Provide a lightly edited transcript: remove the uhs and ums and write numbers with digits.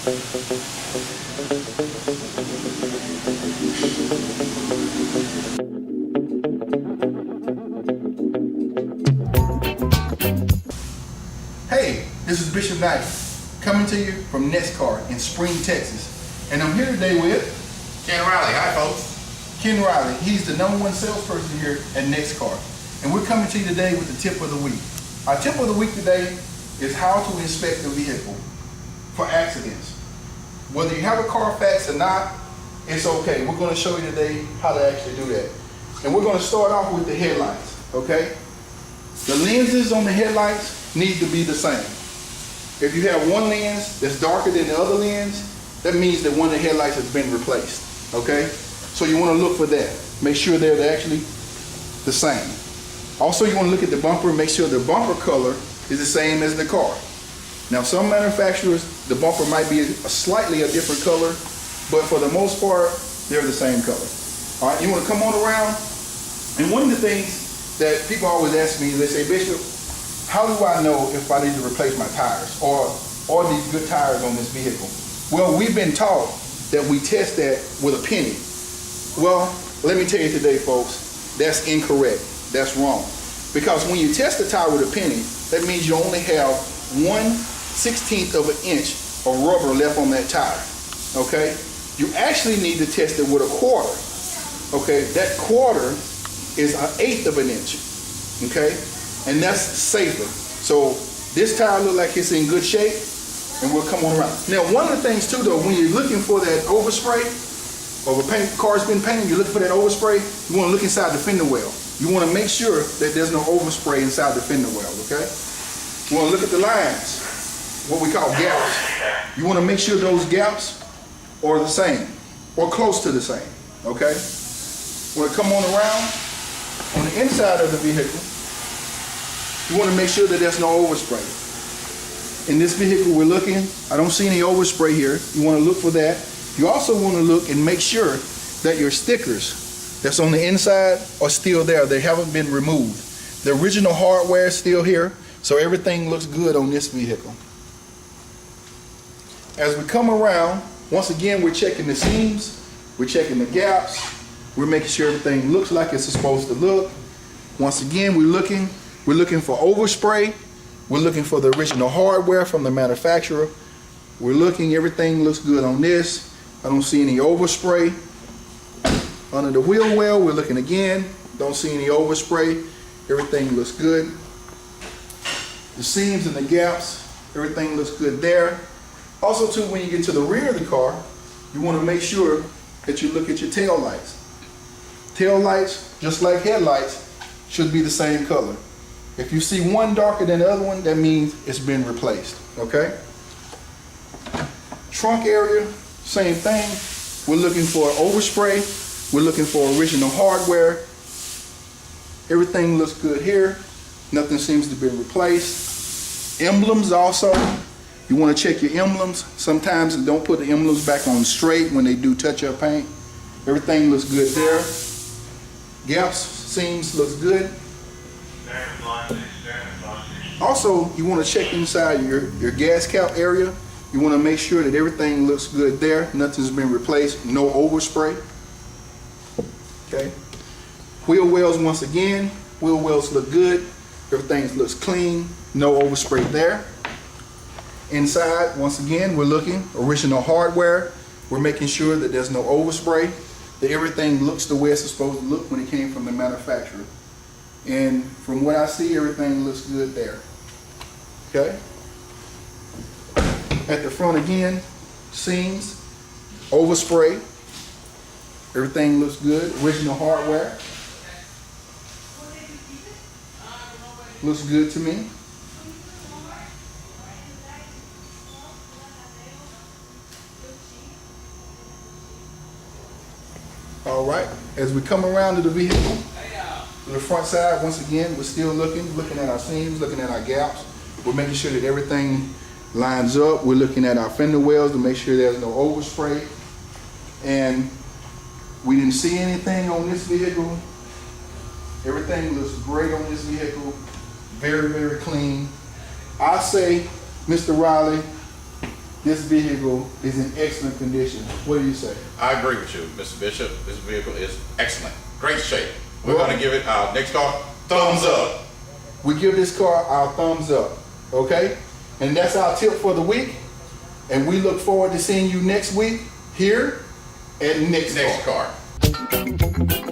Hey, this is Bishop Knight coming to you from Nexcar in Spring, Texas. And I'm here today with Ken Riley. Hi, folks. Ken Riley. He's the #1 salesperson here at Nexcar. And we're coming to you today with the tip of the week. Our tip of the week today is how to inspect the vehicle for accidents. Whether you have a Carfax or not, it's okay. We're going to show you today how to actually do that. And we're going to start off with the headlights, okay? The lenses on the headlights need to be the same. If you have one lens that's darker than the other lens, that means that one of the headlights has been replaced, okay? So you want to look for that. Make sure they're actually the same. Also, you want to look at the bumper and make sure the bumper color is the same as the car. Now, some manufacturers, the bumper might be slightly a different color, but for the most part, they're the same color. All right, you want to come on around, and one of the things that people always ask me, they say, Bishop, how do I know if I need to replace my tires or are these good tires on this vehicle? Well, we've been taught that we test that with a penny. Well, let me tell you today, folks, that's incorrect. That's wrong. Because when you test the tire with a penny, that means you only have 1/16 of an inch of rubber left on that tire. Okay? You actually need to test it with a quarter. Okay? That quarter is 1/8 of an inch. Okay? And that's safer. So this tire looks like it's in good shape, and we'll come on around. Now, one of the things too, though, when you're looking for that overspray, or a car's been painted, you're looking for that overspray, you want to look inside the fender well. You want to make sure that there's no overspray inside the fender well, okay? You want to look at the lines, what we call gaps. You want to make sure those gaps are the same, or close to the same, okay? When it come on around, on the inside of the vehicle, you want to make sure that there's no overspray. In this vehicle we're looking, I don't see any overspray here. You want to look for that. You also want to look and make sure that your stickers that's on the inside are still there. They haven't been removed. The original hardware is still here, so everything looks good on this vehicle. As we come around, once again, we're checking the seams, we're checking the gaps, we're making sure everything looks like it's supposed to look. Once again, we're looking for overspray. We're looking for the original hardware from the manufacturer. We're looking, everything looks good on this. I don't see any overspray. Under the wheel well, we're looking again. Don't see any overspray. Everything looks good. The seams and the gaps, everything looks good there. Also too, when you get to the rear of the car, you want to make sure that you look at your tail lights. Tail lights, just like headlights, should be the same color. If you see one darker than the other one, that means it's been replaced, okay? Trunk area, same thing. We're looking for overspray. We're looking for original hardware. Everything looks good here. Nothing seems to be replaced. Emblems also. You want to check your emblems. Sometimes don't put the emblems back on straight when they do touch-up paint. Everything looks good there. Gaps, seams looks good. Also, you want to check inside your gas cap area. You want to make sure that everything looks good there. Nothing's been replaced. No overspray. Okay. Wheel wells, once again, wheel wells look good. Everything looks clean. No overspray there. Inside, once again, we're looking original hardware. We're making sure that there's no overspray. That everything looks the way it's supposed to look when it came from the manufacturer. And from what I see, everything looks good there. Okay. At the front again, seams, overspray. Everything looks good. Original hardware. Looks good to me. All right, as we come around to the vehicle, to the front side, once again, we're still looking at our seams, looking at our gaps. We're making sure that everything lines up. We're looking at our fender wells to make sure there's no overspray. And we didn't see anything on this vehicle. Everything looks great on this vehicle. Very, very clean. I say, Mr. Riley, this vehicle is in excellent condition. What do you say? I agree with you, Mr. Bishop. This vehicle is excellent. Great shape. We're Well- going to give it our Nexcar thumbs up. We give this car our thumbs up, okay? And that's our tip for the week. And we look forward to seeing you next week here at Nexcar. Nexcar.